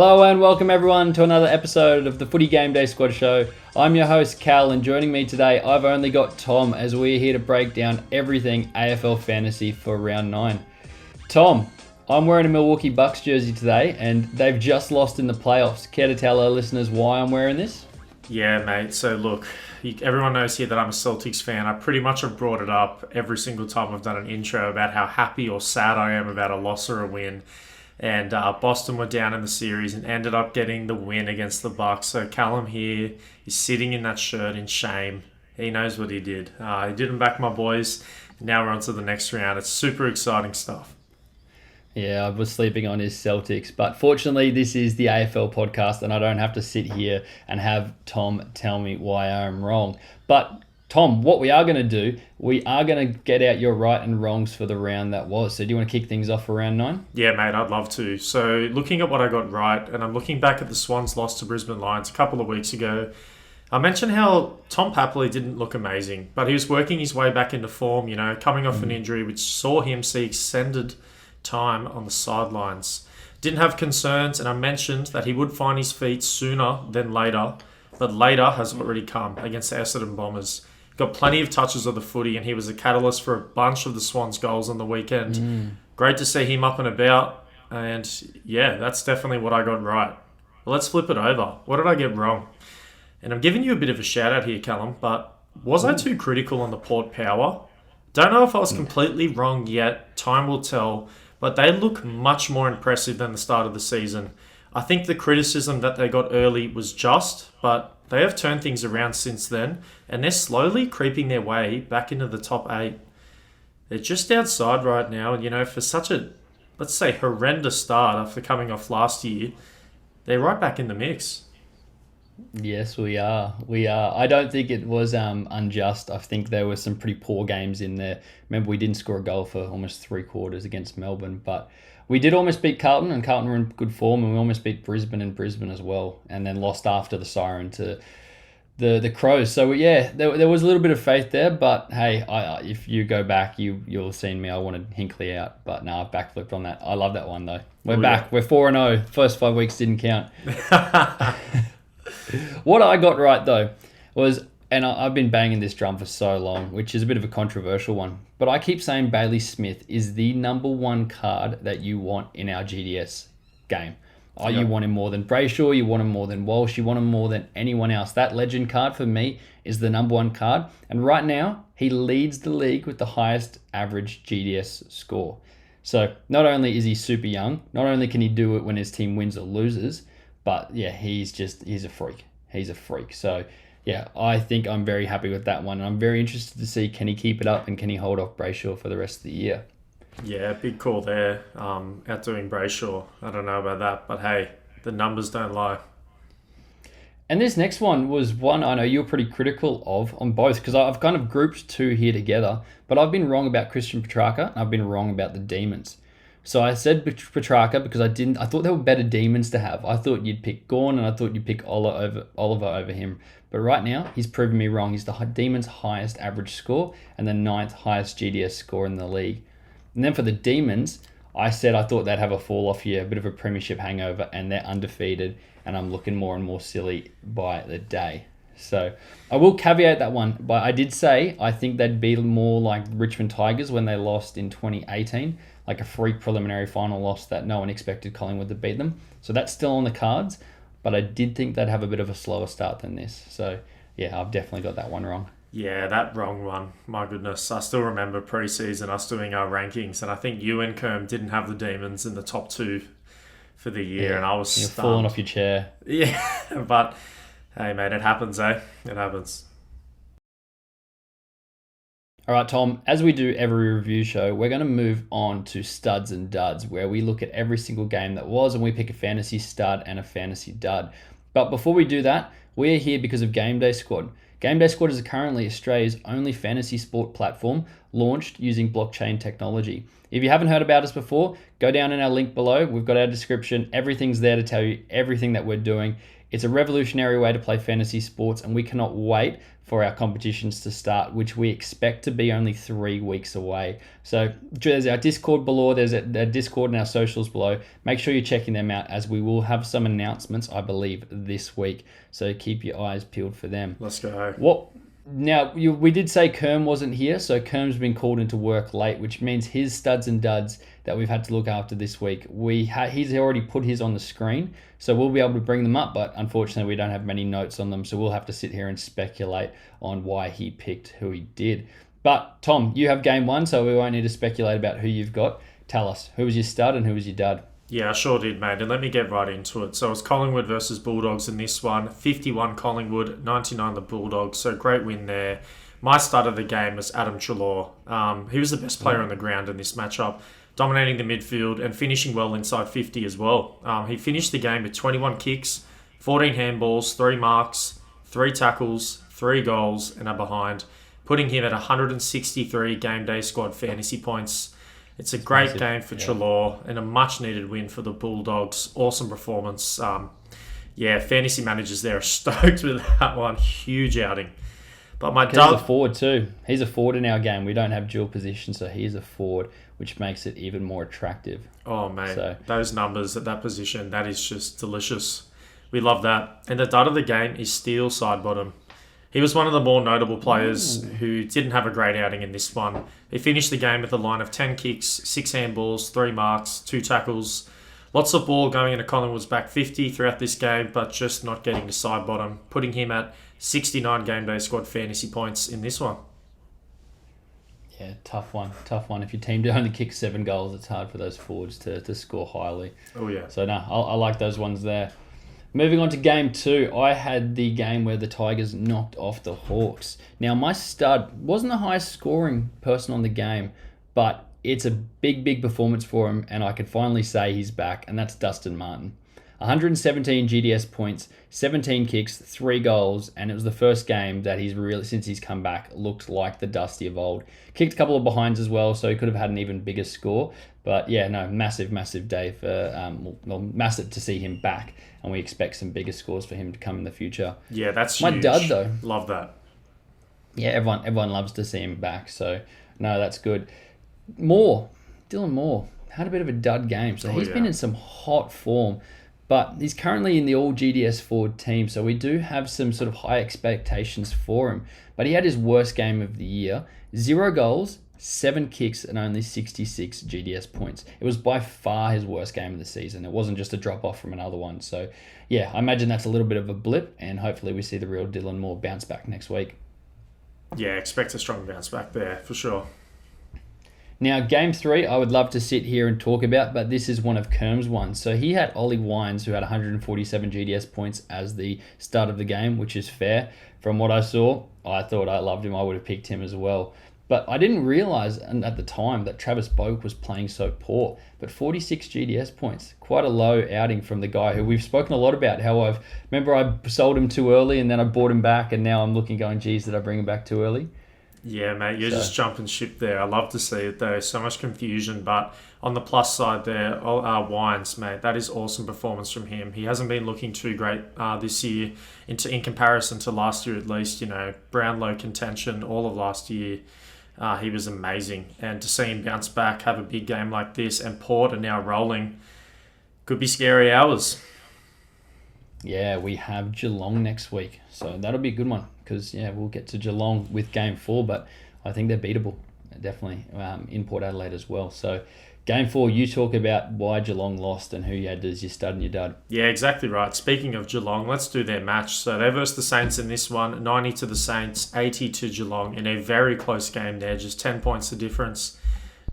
Hello and welcome everyone to another episode of the Footy Game Day Squad show. I'm your host Cal, and joining me today I've only got Tom, as we're here to break down everything AFL fantasy for round 9. Tom, I'm wearing a Milwaukee Bucks jersey today and they've just lost in the playoffs. Care to tell our listeners why I'm wearing this? Yeah, mate. So look, everyone knows here that I'm a Celtics fan. I pretty much have brought it up every single time I've done an intro about how happy or sad I am about a loss or a win. And Boston were down in the series and ended up getting the win against the Bucks. So Callum here is sitting in that shirt in shame. He knows what he did. He didn't back my boys. Now we're on to the next round. It's super exciting stuff. Yeah, I was sleeping on his Celtics, but fortunately this is the AFL podcast and I don't have to sit here and have Tom tell me why I'm wrong. But Tom, what we are going to do, we are going to get out your right and wrongs for the round that was. So do you want to kick things off for round 9? Yeah, mate, I'd love to. So looking at what I got right, and I'm looking back at the Swans' loss to Brisbane Lions a couple of weeks ago, I mentioned how Tom Papley didn't look amazing, but he was working his way back into form, coming off an injury which saw him see extended time on the sidelines. Didn't have concerns, and I mentioned that he would find his feet sooner than later, but later has already come against the Essendon Bombers. Got plenty of touches of the footy, and he was a catalyst for a bunch of the Swans' goals on the weekend. Great to see him up and about, and yeah, that's definitely what I got right. Well, let's flip it over. What did I get wrong? And I'm giving you a bit of a shout out here, Callum, but was I too critical on the Port Power? Don't know if I was completely wrong yet. Time will tell, but they look much more impressive than the start of the season. I think the criticism that they got early was just, but they have turned things around since then, and they're slowly creeping their way back into the top 8. They're just outside right now, and for such a, let's say, horrendous start after coming off last year, they're right back in the mix. Yes, we are. I don't think it was unjust. I think there were some pretty poor games in there. Remember, we didn't score a goal for almost 3 quarters against Melbourne, but we did almost beat Carlton, and Carlton were in good form, and we almost beat Brisbane and Brisbane as well, and then lost after the siren to the Crows. So yeah, there was a little bit of faith there, but hey, if you go back, you'll have seen me. I wanted Hinkley out, but no, I've backflipped on that. I love that one though. We're back. Yeah. We're 4-0. First 5 weeks didn't count. What I got right though was, and I've been banging this drum for so long, which is a bit of a controversial one, but I keep saying Bailey Smith is the number 1 card that you want in our GDS game. You want him more than Brayshaw, you want him more than Walsh, you want him more than anyone else. That legend card for me is the number 1 card, and right now he leads the league with the highest average GDS score. So not only is he super young, not only can he do it when his team wins or loses, but yeah, he's a freak. He's a freak. So yeah, I think I'm very happy with that one. I'm very interested to see, can he keep it up and can he hold off Brayshaw for the rest of the year? Yeah, big call there. Outdoing Brayshaw. I don't know about that, but hey, the numbers don't lie. And this next one was one I know you're pretty critical of on both, because I've kind of grouped 2 here together, but I've been wrong about Christian Petrarca and I've been wrong about the Demons. So I said Petrarca because I thought there were better Demons to have. I thought you'd pick Gawn and I thought you'd pick Oliver over him. But right now, he's proven me wrong. He's the Demons' highest average score and the 9th highest GDS score in the league. And then for the Demons, I said I thought they'd have a fall off here, a bit of a premiership hangover, and they're undefeated, and I'm looking more and more silly by the day. So I will caveat that one, but I did say I think they'd be more like Richmond Tigers when they lost in 2018, like a freak preliminary final loss that no one expected Collingwood to beat them. So that's still on the cards, but I did think they'd have a bit of a slower start than this. So yeah, I've definitely got that one wrong. Yeah, that wrong one. My goodness. I still remember pre-season us doing our rankings, and I think you and Kerm didn't have the Demons in the top 2 for the year, and I was stunned. You're falling off your chair. Yeah, but hey, mate, it happens, eh? It happens. All right, Tom, as we do every review show, we're going to move on to studs and duds, where we look at every single game that was and we pick a fantasy stud and a fantasy dud. But before we do that, we're here because of GameDay Squad. GameDay Squad is currently Australia's only fantasy sport platform launched using blockchain technology. If you haven't heard about us before, go down in our link below. We've got our description. Everything's there to tell you everything that we're doing. It's a revolutionary way to play fantasy sports, and we cannot wait for our competitions to start, which we expect to be only 3 weeks away. So there's our Discord below, there's a Discord and our socials below. Make sure you're checking them out, as we will have some announcements, I believe, this week. So keep your eyes peeled for them. Let's go. Now, we did say Kerm wasn't here, so Kerm's been called into work late, which means his studs and duds that we've had to look after this week, he's already put his on the screen, so we'll be able to bring them up, but unfortunately we don't have many notes on them, so we'll have to sit here and speculate on why he picked who he did. But, Tom, you have game 1, so we won't need to speculate about who you've got. Tell us, who was your stud and who was your dud? Yeah, I sure did, mate. And let me get right into it. So it was Collingwood versus Bulldogs in this one. 51 Collingwood, 99 the Bulldogs. So great win there. My start of the game was Adam Treloar. He was the best player on the ground in this matchup, dominating the midfield and finishing well inside 50 as well. He finished the game with 21 kicks, 14 handballs, 3 marks, 3 tackles, 3 goals and a behind, putting him at 163 GameDay Squad fantasy points. It's a great game for Treloar and a much-needed win for the Bulldogs. Awesome performance. Fantasy managers there are stoked with that one. Huge outing. But he's a forward too. He's a forward in our game. We don't have dual position, so he's a forward, which makes it even more attractive. Oh, mate. Those numbers at that position, that is just delicious. We love that. And the dud of the game is Steele Sidebottom. He was one of the more notable players who didn't have a great outing in this one. He finished the game with a line of 10 kicks, 6 handballs, 3 marks, 2 tackles. Lots of ball going into Collingwood's back 50 throughout this game, but just not getting to Sidebottom, putting him at 69 GameDay Squad fantasy points in this one. Yeah, tough one. If your team only kicks 7 goals, it's hard for those forwards to score highly. Oh, yeah. So, I like those ones there. Moving on to game 2, I had the game where the Tigers knocked off the Hawks. Now, my stud wasn't the highest scoring person on the game, but it's a big performance for him, and I can finally say he's back, and that's Dustin Martin. 117 GDS points, 17 kicks, 3 goals, and it was the first game that he's really, since he's come back, looked like the Dusty of old. Kicked a couple of behinds as well, so he could have had an even bigger score. But yeah, no, massive day for, massive to see him back, and we expect some bigger scores for him to come in the future. Yeah, that's my huge. dud though. Love that. Yeah, everyone loves to see him back, so no, that's good. Dylan Moore had a bit of a dud game, so he's been in some hot form. But he's currently in the all GDS forward team, so we do have some sort of high expectations for him. But he had his worst game of the year. 0 goals, 7 kicks, and only 66 GDS points. It was by far his worst game of the season. It wasn't just a drop-off from another one. So, yeah, I imagine that's a little bit of a blip, and hopefully we see the real Dylan Moore bounce back next week. Yeah, expect a strong bounce back there, for sure. Now, game 3, I would love to sit here and talk about, but this is one of Kerm's ones. So he had Ollie Wines, who had 147 GDS points as the start of the game, which is fair. From what I saw, I thought I loved him. I would have picked him as well. But I didn't realise at the time that Travis Boak was playing so poor. But 46 GDS points, quite a low outing from the guy who we've spoken a lot about. How I sold him too early and then I bought him back, and now I'm looking going, geez, did I bring him back too early? Yeah, mate, you're just jumping ship there. I love to see it though. So much confusion, but on the plus side there, Wines, mate, that is awesome performance from him. He hasn't been looking too great this year in comparison to last year at least. You know, Brownlow contention all of last year. He was amazing. And to see him bounce back, have a big game like this, and Port are now rolling, could be scary hours. Yeah, we have Geelong next week. So that'll be a good one because, we'll get to Geelong with game 4, but I think they're beatable, definitely, in Port Adelaide as well. So game 4, you talk about why Geelong lost and who you had as your stud and your dud. Yeah, exactly right. Speaking of Geelong, let's do their match. So they versed the Saints in this one, 90 to the Saints, 80 to Geelong in a very close game there, just 10 points the difference.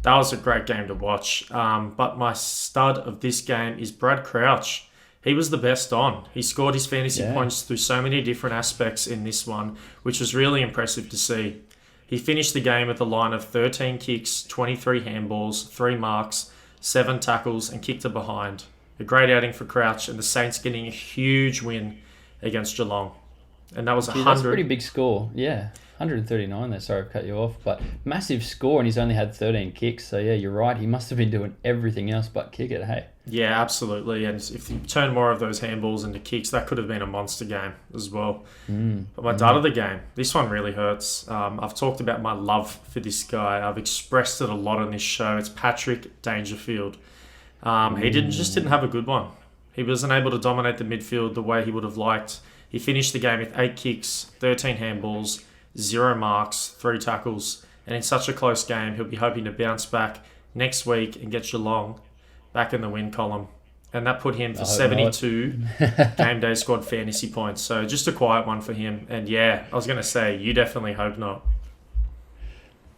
That was a great game to watch. But my stud of this game is Brad Crouch. He was the best on. He scored his fantasy points through so many different aspects in this one, which was really impressive to see. He finished the game with a line of 13 kicks, 23 handballs, 3 marks, 7 tackles, and kicked a behind. A great outing for Crouch, and the Saints getting a huge win against Geelong. And that was Gee, 100. that's a pretty big score. Yeah, 139 there. Sorry, I've cut you off. But massive score, and he's only had 13 kicks. So, yeah, you're right. He must have been doing everything else but kick it, hey? Yeah, absolutely. And if you turn more of those handballs into kicks, that could have been a monster game as well. But my dad of the game, this one really hurts. I've talked about my love for this guy. I've expressed it a lot on this show. It's Patrick Dangerfield. He didn't have a good one. He wasn't able to dominate the midfield the way he would have liked. He finished the game with 8 kicks, 13 handballs, 0 marks, 3 tackles. And in such a close game, he'll be hoping to bounce back next week and get Geelong back in the win column. And that put him for 72 GameDay Squad fantasy points. So just a quiet one for him. And yeah, I was going to say, you definitely hope not.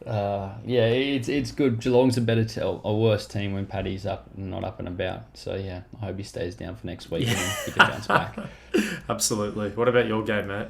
Yeah, it's good. Geelong's a worse team when Paddy's not up and about. So yeah, I hope he stays down for next week and he can bounce back. Absolutely. What about your game, mate?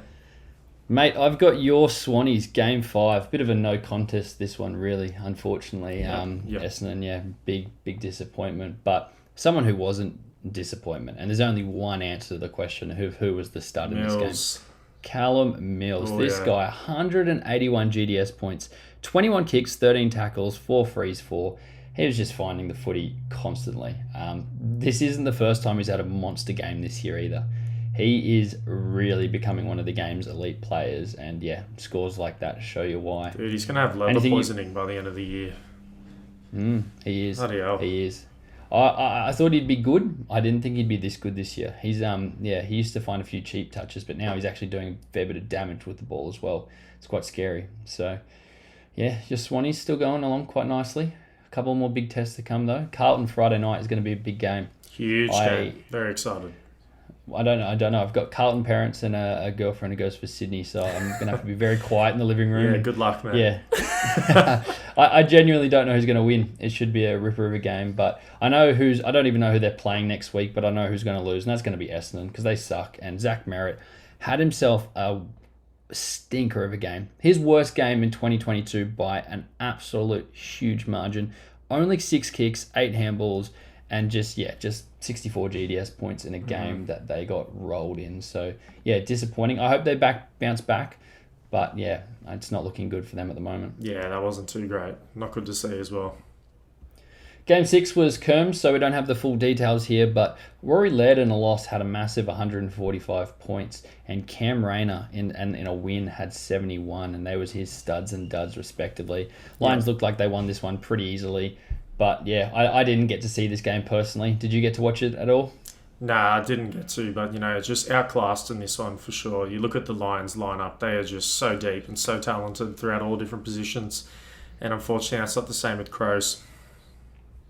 Mate, I've got your Swannies game 5. Bit of a no contest this one, really. Unfortunately, Essendon, yeah, big disappointment. But someone who wasn't disappointment, and there's only one answer to the question: who was the stud in this game? Callum Mills. This guy, 181 GDS points, 21 kicks, 13 tackles, 4 frees, 4. He was just finding the footy constantly. This isn't the first time he's had a monster game this year either. He is really becoming one of the game's elite players, and yeah, scores like that show you why. Dude, he's going to have leather poisoning by the end of the year. He is. Bloody hell. He is. I thought he'd be good. I didn't think he'd be this good this year. He's he used to find a few cheap touches, but now he's actually doing a fair bit of damage with the ball as well. It's quite scary. So, yeah, your Swannies still going along quite nicely. A couple more big tests to come though. Carlton Friday night is going to be a big game. Huge game. Very excited. I don't know. I've got Carlton parents and a girlfriend who goes for Sydney, so I'm going to have to be very quiet in the living room. Yeah, good luck, man. Yeah. I genuinely don't know who's going to win. It should be a ripper of a game, but I don't even know who they're playing next week, but I know who's going to lose, and that's going to be Essendon because they suck. And Zach Merritt had himself a stinker of a game. His worst game in 2022 by an absolute huge margin. Only 6 kicks, 8 handballs, and just 64 GDS points in a game that they got rolled in. So, yeah, disappointing. I hope they bounce back. But, yeah, it's not looking good for them at the moment. Yeah, that wasn't too great. Not good to see as well. Game 6 was Kerms, so we don't have the full details here. But Rory Laird in a loss had a massive 145 points. And Cam Rayner in a win had 71. And they was his studs and duds, respectively. Lions looked like they won this one pretty easily. But yeah, I didn't get to see this game personally. Did you get to watch it at all? Nah, I didn't get to, but it's just outclassed in this one for sure. You look at the Lions lineup, they are just so deep and so talented throughout all different positions. And unfortunately, that's not the same with Crows.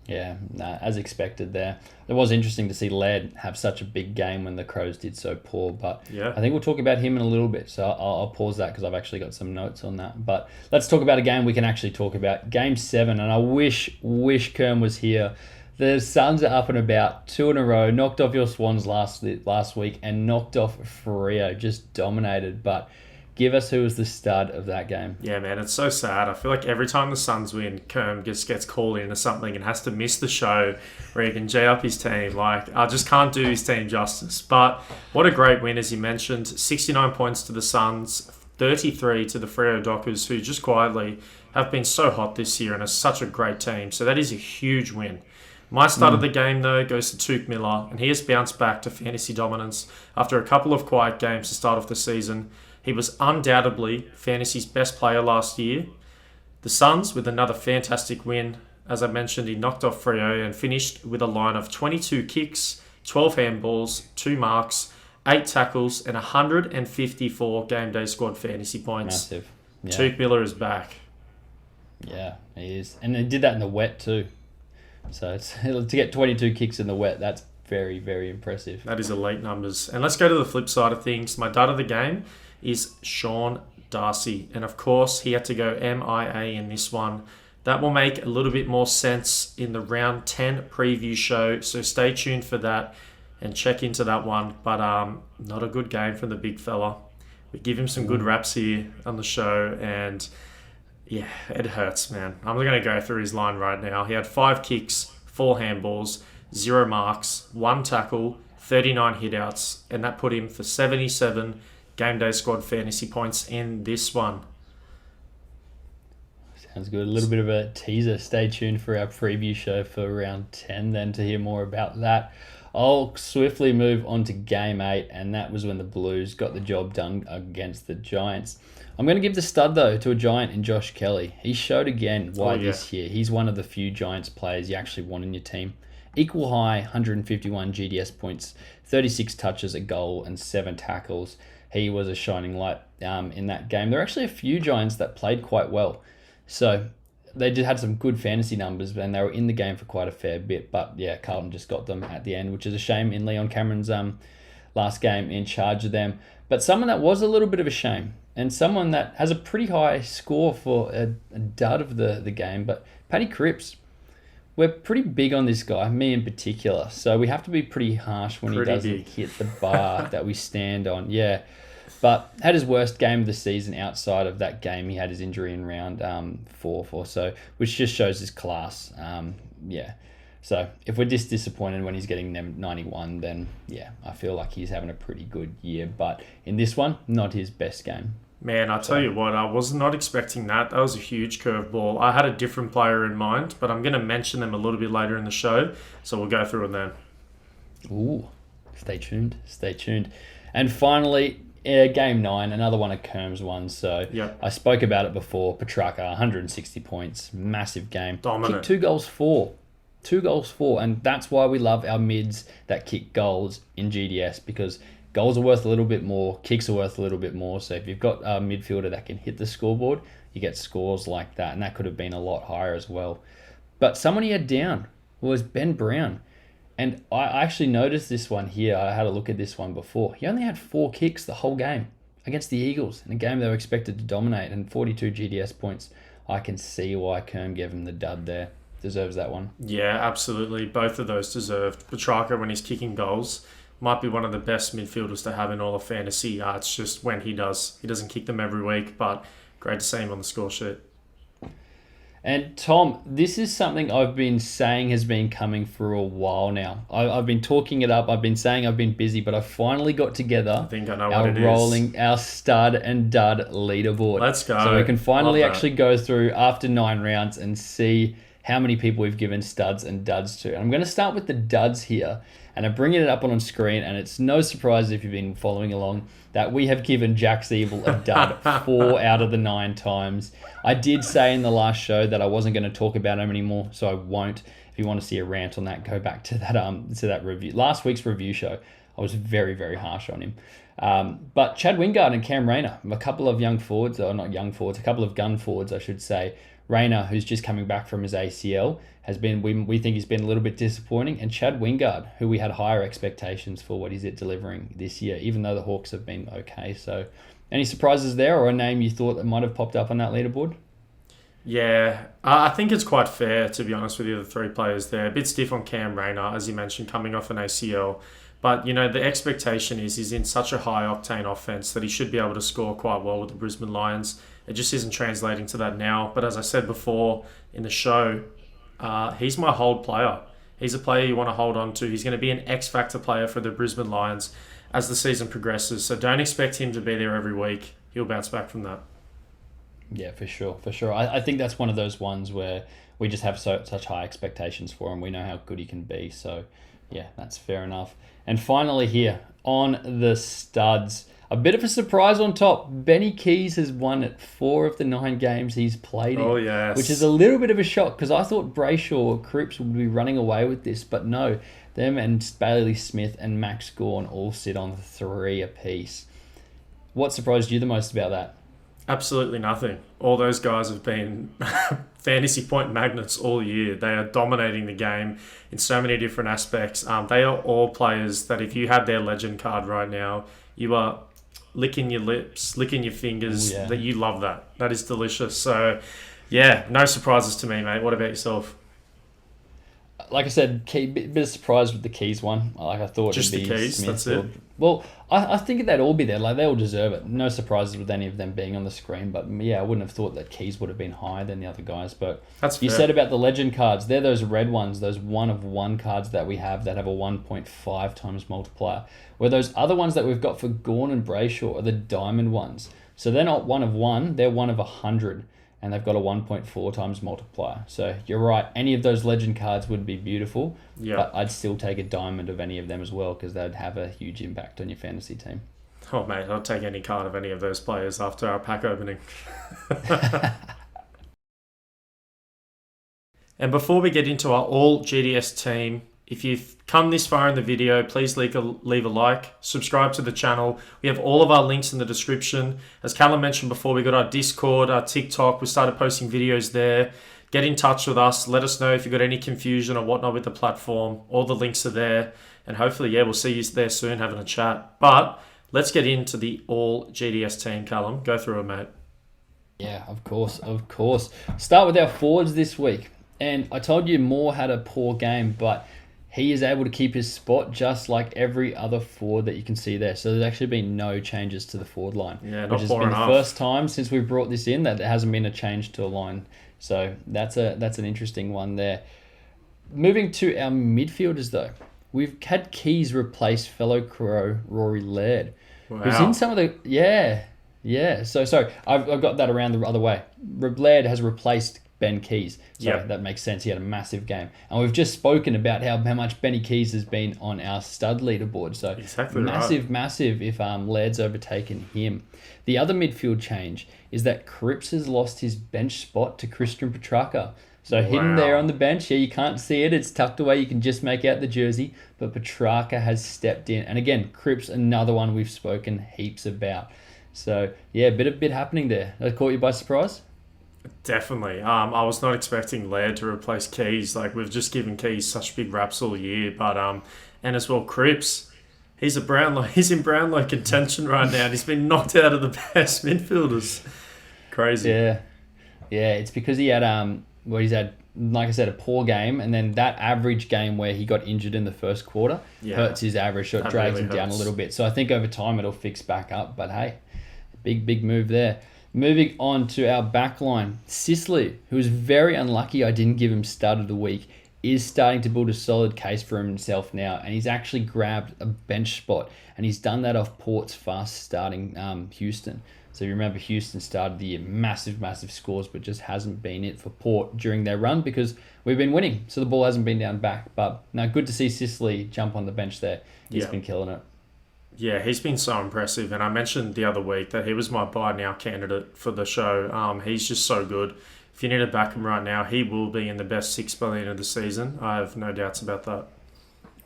Yeah, as expected there. It was interesting to see Laird have such a big game when the Crows did so poor, but I think we'll talk about him in a little bit, so I'll pause that because I've actually got some notes on that. But let's talk about a game we can actually talk about. Game 7, and I wish Kerm was here. The Suns are up and about, 2 in a row, knocked off your Swans last week and knocked off Freo, just dominated, but give us who was the stud of that game. Yeah, man, it's so sad. I feel like every time the Suns win, Kerm just gets called in or something and has to miss the show where he can J up his team. Like, I just can't do his team justice. But what a great win, as you mentioned. 69 points to the Suns, 33 to the Freo Dockers, who just quietly have been so hot this year and are such a great team. So that is a huge win. My start of the game, though, goes to Tuke Miller, and he has bounced back to fantasy dominance after a couple of quiet games to start off the season. He was undoubtedly fantasy's best player last year. The Suns, with another fantastic win. As I mentioned, he knocked off Freo and finished with a line of 22 kicks, 12 handballs, 2 marks, 8 tackles, and 154 GameDay Squad fantasy points. Massive. Yeah. Tuke Miller is back. Yeah, he is. And he did that in the wet too. So to get 22 kicks in the wet, that's very, very impressive. That is elite numbers. And let's go to the flip side of things. My dud of the game is Sean Darcy. And of course, he had to go MIA in this one. That will make a little bit more sense in the round 10 preview show. So stay tuned for that and check into that one. But not a good game from the big fella. We give him some good raps here on the show. And yeah, it hurts, man. I'm going to go through his line right now. He had 5 kicks, 4 handballs, 0 marks, 1 tackle, 39 hitouts. And that put him for 77 GameDay Squad fantasy points in this one. Sounds good. A little bit of a teaser. Stay tuned for our preview show for round 10 then to hear more about that. I'll swiftly move on to game 8, and that was when the Blues got the job done against the Giants. I'm going to give the stud, though, to a Giant in Josh Kelly. He showed again why this year he's one of the few Giants players you actually want in your team. Equal high, 151 GDS points, 36 touches, a goal, and 7 tackles. He was a shining light in that game. There are actually a few Giants that played quite well. So they did had some good fantasy numbers, and they were in the game for quite a fair bit. But yeah, Carlton just got them at the end, which is a shame in Leon Cameron's last game in charge of them. But someone that was a little bit of a shame, and someone that has a pretty high score for a dud of the game, but Paddy Cripps. We're pretty big on this guy, me in particular. So we have to be pretty harsh when he doesn't hit the bar that we stand on. Yeah. But had his worst game of the season outside of that game. He had his injury in round 4, so which just shows his class. Yeah. So if we're this disappointed when he's getting 91, then yeah, I feel like he's having a pretty good year. But in this one, not his best game. Man, I tell you what, I was not expecting that. That was a huge curveball. I had a different player in mind, but I'm going to mention them a little bit later in the show, so we'll go through them then. Ooh, stay tuned. And finally, game 9, another one of Kerm's ones. So I spoke about it before. Petrarca, 160 points, massive game. Dominant. Kicked 2 goals for, and that's why we love our mids that kick goals in GDS, because goals are worth a little bit more, kicks are worth a little bit more. So if you've got a midfielder that can hit the scoreboard, you get scores like that, and that could have been a lot higher as well. But someone he had down was Ben Brown. And I actually noticed this one here. I had a look at this one before. He only had 4 kicks the whole game against the Eagles, in a game they were expected to dominate, and 42 GDS points. I can see why Kerm gave him the dud there. Deserves that one. Yeah, absolutely. Both of those deserved. Petrarca, when he's kicking goals, might be one of the best midfielders to have in all of fantasy. It's just when he doesn't kick them every week, but great to see him on the score sheet. And Tom, this is something I've been saying has been coming for a while now. I've been talking it up. I've been saying I've been busy, but I finally got together. I think I know what it is. Our stud and dud leaderboard. Let's go. So we can finally actually go through after 9 rounds and see how many people we've given studs and duds to. And I'm going to start with the duds here, and I'm bringing it up on screen, and it's no surprise if you've been following along that we have given Jack's Evil a dud 4 out of the 9 times. I did say in the last show that I wasn't going to talk about him anymore, so I won't. If you want to see a rant on that, go back to that review. Last week's review show, I was very, very harsh on him. But Chad Wingard and Cam Rayner, a couple of young forwards, or not young forwards, a couple of gun forwards, I should say. Rayner, who's just coming back from his ACL, has been, we think he's been a little bit disappointing. And Chad Wingard, who we had higher expectations for what he's delivering this year, even though the Hawks have been okay. So any surprises there, or a name you thought that might have popped up on that leaderboard? Yeah, I think it's quite fair, to be honest with you, the 3 players there. A bit stiff on Cam Rayner, as you mentioned, coming off an ACL. But, the expectation is he's in such a high-octane offense that he should be able to score quite well with the Brisbane Lions. It just isn't translating to that now. But as I said before in the show, he's my hold player. He's a player you want to hold on to. He's going to be an X-factor player for the Brisbane Lions as the season progresses. So don't expect him to be there every week. He'll bounce back from that. Yeah, for sure. I think that's one of those ones where we just have such high expectations for him. We know how good he can be. So, yeah, that's fair enough. And finally here, on the studs, a bit of a surprise on top. Benny Keys has won at 4 of the 9 games he's played in. Oh, yes. Which is a little bit of a shock, because I thought Brayshaw or Cripps would be running away with this. But no, them and Bailey Smith and Max Gawn all sit on 3 apiece. What surprised you the most about that? Absolutely nothing. All those guys have been fantasy point magnets all year. They are dominating the game in so many different aspects. They are all players that if you had their legend card right now, you are licking your lips, licking your fingers. That you love that. That is delicious. So, yeah, no surprises to me, mate. What about yourself? like I said, bit of surprise with the Keys one. Like I thought Just it'd be the Keys, Smith. that's it. Well, I think they'd all be there. Like they all deserve it. No surprises with any of them being on the screen. But yeah, I wouldn't have thought that Keys would have been higher than the other guys. But That's you fair. said about the legend cards. They're those red ones, those 1-of-1 cards that we have that have a 1.5 times multiplier. Where those other ones that we've got for Gawn and Brayshaw are the diamond ones. So they're not 1-of-1. They're 1-of-100. And they've got a 1.4 times multiplier. So you're right. Any of those legend cards would be beautiful. Yeah. But I'd still take a diamond of any of them as well because they'd have a huge impact on your fantasy team. Oh, mate, I'll take any card of any of those players after our pack opening. And before we get into our all GDS team, if you've come this far in the video, please leave a like, subscribe to the channel. We have all of our links in the description. As Callum mentioned before, we got our Discord, our TikTok. We started posting videos there. Get in touch with us. Let us know if you've got any confusion or whatnot with the platform. All the links are there. And hopefully, we'll see you there soon having a chat. But let's get into the all GDS team, Callum. Go through it, mate. Yeah, of course. Start with our forwards this week. And I told you Moore had a poor game, but he is able to keep his spot just like every other forward that you can see there. So there's actually been no changes to the forward line. Yeah, not which has poor been enough. the first time since we brought this in that there hasn't been a change to a line. So that's an interesting one there. Moving to our midfielders though. We've had Keys replace fellow Crow Rory Laird. Wow. Who's in some of the... Yeah. So, sorry, I've got that around the other way. Laird has replaced Ben Keys. So that makes sense. He had a massive game. And we've just spoken about how much Benny Keys has been on our stud leaderboard. So Exactly massive if Laird's overtaken him. The other midfield change is that Cripps has lost his bench spot to Christian Petrarca. So hidden there on the bench. Yeah, you can't see it. It's tucked away. You can just make out the jersey. But Petrarca has stepped in. And again, Cripps, another one we've spoken heaps about. So, yeah, bit happening there. That caught you by surprise? Definitely. I was not expecting Laird to replace Keys. Like, we've just given Keys such big raps all year. But and as well, Cripps, he's in Brownlow contention right now. And he's been knocked out of the best midfielders. Crazy. Yeah, it's because he had he's had, like I said, a poor game, and then that average game where he got injured in the first quarter hurts his average, so it drags really him down a hurts. little bit. So I think over time it'll fix back up. But hey, big move there. Moving on to our back line, Sicily, who was very unlucky I didn't give him start of the week, is starting to build a solid case for himself now, and he's actually grabbed a bench spot, and he's done that off Port's fast starting Houston. So you remember Houston started the year massive scores, but just hasn't been it for Port during their run because we've been winning, so the ball hasn't been down back. But no, good to see Sicily jump on the bench there. He's been killing it. Yeah, he's been so impressive. And I mentioned the other week that he was my buy now candidate for the show. He's just so good. If you need to back him right now, he will be in the best 6 billion of the season. I have no doubts about that.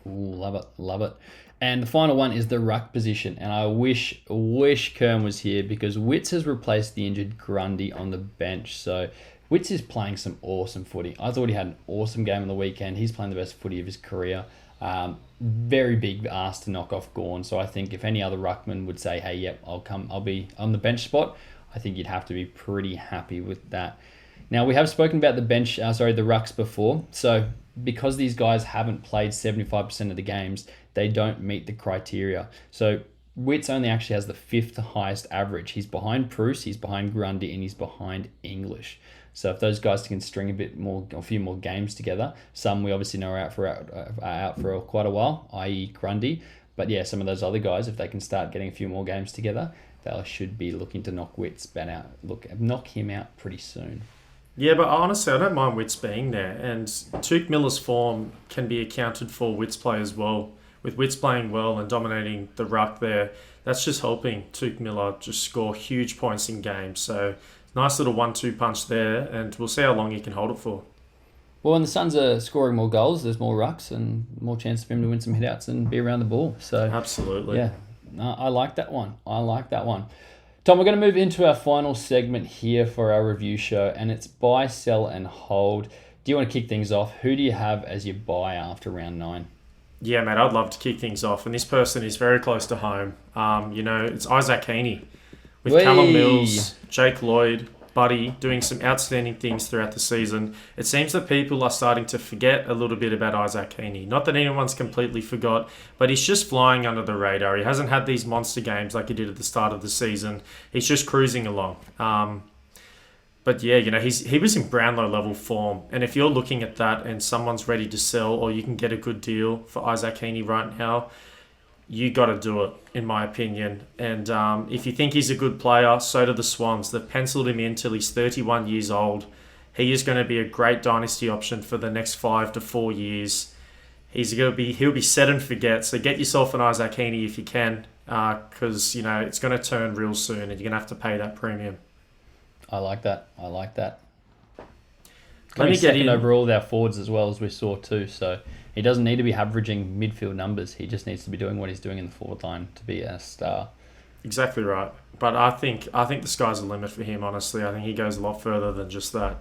Ooh, love it. And the final one is the ruck position. And I wish Kern was here because Witts has replaced the injured Grundy on the bench. So Witts is playing some awesome footy. I thought he had an awesome game on the weekend. He's playing the best footy of his career. Very big ask to knock off Gawn. So I think if any other ruckman would say, hey, yep, I'll be on the bench spot, I think you'd have to be pretty happy with that. Now, we have spoken about the rucks before. So because these guys haven't played 75% of the games, they don't meet the criteria. So Witts only actually has the 5th highest average. He's behind Bruce, he's behind Grundy, and he's behind English. So if those guys can string a few more games together, some we obviously know are out for quite a while, i.e. Grundy. But yeah, some of those other guys, if they can start getting a few more games together, they should be looking to knock him out pretty soon. Yeah, but honestly, I don't mind Witts being there. And Tuke Miller's form can be accounted for Witts play as well. With Witts playing well and dominating the ruck there, that's just helping Tuke Miller just score huge points in games. So nice little 1-2 punch there, and we'll see how long he can hold it for. Well, when the Suns are scoring more goals, there's more rucks and more chance for him to win some hitouts and be around the ball. So Absolutely. Yeah, no, I like that one. Tom, we're going to move into our final segment here for our review show, and it's buy, sell, and hold. Do you want to kick things off? Who do you have as your buy after round 9? Yeah, mate, I'd love to kick things off. And this person is very close to home. It's Isaac Keaney with Callum Mills, Jake Lloyd, buddy doing some outstanding things throughout the season. It seems that people are starting to forget a little bit about Isaac Keaney. Not that anyone's completely forgot, but he's just flying under the radar. He hasn't had these monster games like he did at the start of the season. He's just cruising along. But yeah, he was in Brownlow level form. And if you're looking at that and someone's ready to sell, or you can get a good deal for Isaac Keaney right now, you got to do it, in my opinion. And if you think he's a good player, so do the Swans. They've penciled him in till he's 31 years old. He is going to be a great dynasty option for the next 5 to 4 years. He'll be set and forget. So get yourself an Isaac Keaney if you can, because it's going to turn real soon, and you're going to have to pay that premium. I like that. Let me get in over all of our forwards as well, as we saw too. So he doesn't need to be averaging midfield numbers. He just needs to be doing what he's doing in the forward line to be a star. Exactly right. But I think the sky's the limit for him, honestly. I think he goes a lot further than just that.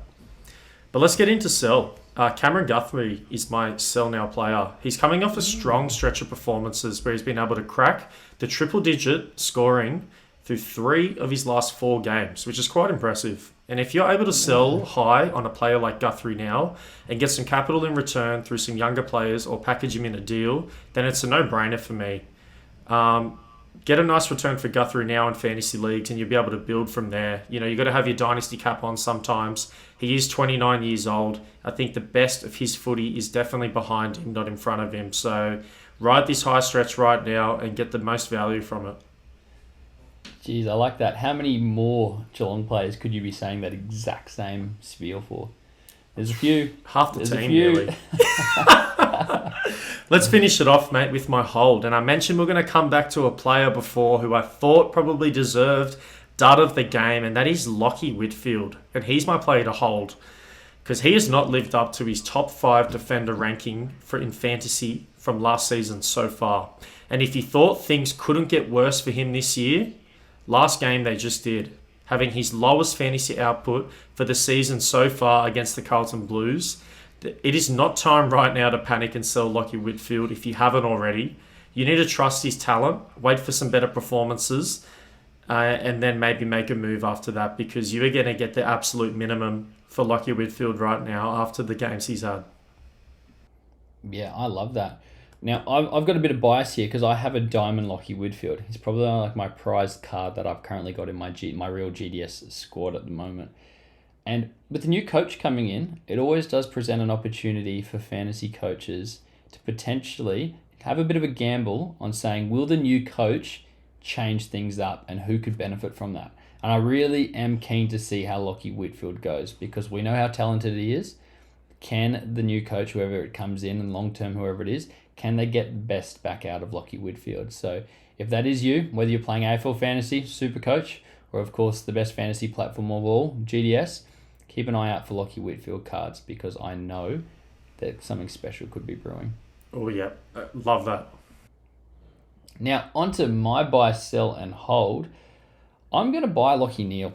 But let's get into sell. Cameron Guthrie is my sell now player. He's coming off a strong stretch of performances where he's been able to crack the triple-digit scoring through 3 of his last 4 games, which is quite impressive. And if you're able to sell high on a player like Guthrie now and get some capital in return through some younger players or package him in a deal, then it's a no-brainer for me. Get a nice return for Guthrie now in fantasy leagues, and you'll be able to build from there. You've got to have your dynasty cap on sometimes. He is 29 years old. I think the best of his footy is definitely behind him, not in front of him. So ride this high stretch right now and get the most value from it. Jeez, I like that. How many more Geelong players could you be saying that exact same spiel for? There's a few. Half the team, really. Let's finish it off, mate, with my hold. And I mentioned we're going to come back to a player before who I thought probably deserved dud of the game, and that is Lockheed Whitfield. And he's my player to hold because he has not lived up to his top 5 defender ranking in fantasy from last season so far. And if you thought things couldn't get worse for him this year, last game they just did, having his lowest fantasy output for the season so far against the Carlton Blues. It is not time right now to panic and sell Lockheed Whitfield if you haven't already. You need to trust his talent, wait for some better performances, and then maybe make a move after that, because you are going to get the absolute minimum for Lockheed Whitfield right now after the games he's had. Yeah, I love that. Now, I've got a bit of bias here because I have a diamond Lockheed Whitfield. He's probably like my prized card that I've currently got in my real GDS squad at the moment. And with the new coach coming in, it always does present an opportunity for fantasy coaches to potentially have a bit of a gamble on saying, will the new coach change things up and who could benefit from that? And I really am keen to see how Lockheed Whitfield goes, because we know how talented he is. Can the new coach, whoever it comes in, and long-term whoever it is, can they get the best back out of Lockheed Whitfield? So if that is you, whether you're playing AFL Fantasy, SuperCoach, or of course the best fantasy platform of all, GDS, keep an eye out for Lockheed Whitfield cards, because I know that something special could be brewing. Oh yeah, love that. Now onto my buy, sell and hold. I'm going to buy Lachie Neale.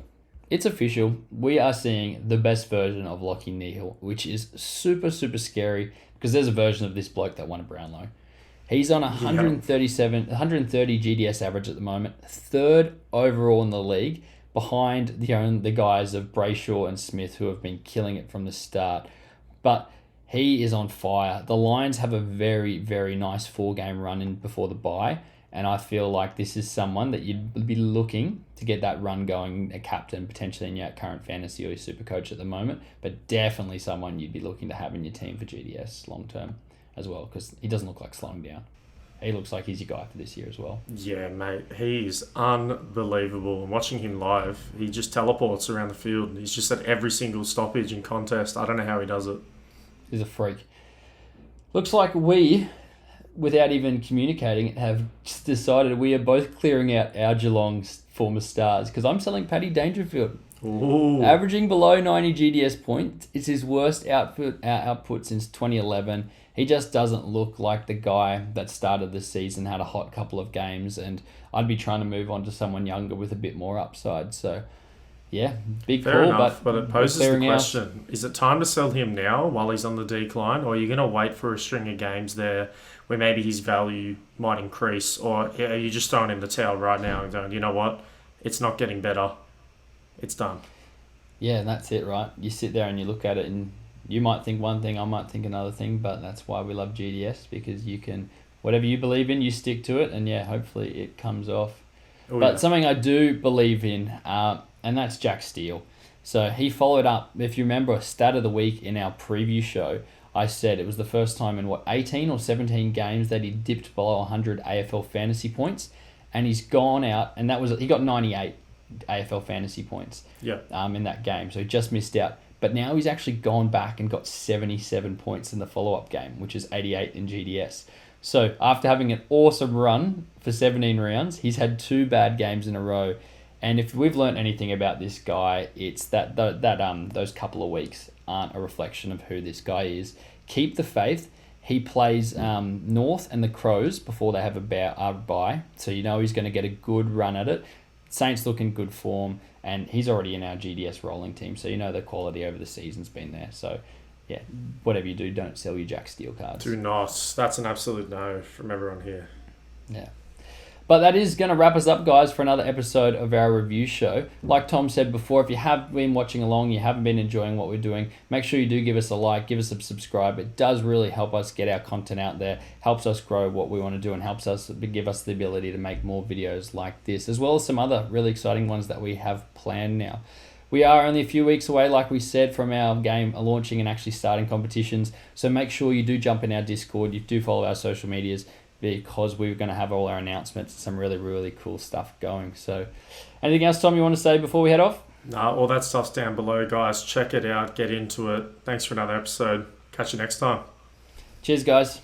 It's official. We are seeing the best version of Lachie Neale, which is super, super scary, because there's a version of this bloke that won a Brownlow. He's on 130 GDS average at the moment, 3rd overall in the league, behind the guys of Brayshaw and Smith, who have been killing it from the start. But he is on fire. The Lions have a very, very nice 4-game run in before the bye, and I feel like this is someone that you'd be looking to get that run going, a captain potentially in your current fantasy or your super coach at the moment, but definitely someone you'd be looking to have in your team for GDS long term as well, because he doesn't look like slowing down. He looks like he's your guy for this year as well. Yeah, mate. He's unbelievable. And watching him live, he just teleports around the field. He's just at every single stoppage and contest. I don't know how he does it. He's a freak. Looks like we, without even communicating, have just decided we are both clearing out our Geelong's former stars, because I'm selling Paddy Dangerfield. Ooh. Averaging below 90 GDS points. It's his worst output since 2011. He just doesn't look like the guy that started the season, had a hot couple of games, and I'd be trying to move on to someone younger with a bit more upside. So, yeah, big Fair call. enough, but it poses the question, out. Is it time to sell him now while he's on the decline, or are you going to wait for a string of games there where maybe his value might increase, or are you just throwing him the towel right now and going, you know what, it's not getting better, it's done? Yeah, that's it, right? You sit there and you look at it, and you might think one thing, I might think another thing, but that's why we love GDS, because you can, whatever you believe in, you stick to it, and yeah, hopefully it comes off. Oh, But yeah. something I do believe in, and that's Jack Steele. So he followed up, if you remember, a stat of the week in our preview show. I said it was the first time in 18 or 17 games that he dipped below 100 AFL fantasy points, and he's gone out, and he got 98 AFL fantasy points Yeah. in that game, so he just missed out. But now he's actually gone back and got 77 points in the follow-up game, which is 88 in GDS. So after having an awesome run for 17 rounds, he's had 2 bad games in a row. And if we've learned anything about this guy, it's that those couple of weeks aren't a reflection of who this guy is. Keep the faith. He plays North and the Crows before they have a bye, so you know he's going to get a good run at it. Saints look in good form, and he's already in our GDS rolling team, so you know the quality over the season's been there. So, yeah, whatever you do, don't sell your Jack Steele cards. Do not. That's an absolute no from everyone here. Yeah. But that is going to wrap us up, guys, for another episode of our review show. Like Tom said before, if you have been watching along, you haven't been enjoying what we're doing, make sure you do give us a like, give us a subscribe. It does really help us get our content out there, helps us grow what we want to do, and helps us give us the ability to make more videos like this, as well as some other really exciting ones that we have planned now. We are only a few weeks away, like we said, from our game launching and actually starting competitions. So make sure you do jump in our Discord, you do follow our social medias, because we're going to have all our announcements and some really, really cool stuff going. So anything else, Tom, you want to say before we head off? No, all that stuff's down below, guys. Check it out. Get into it. Thanks for another episode. Catch you next time. Cheers, guys.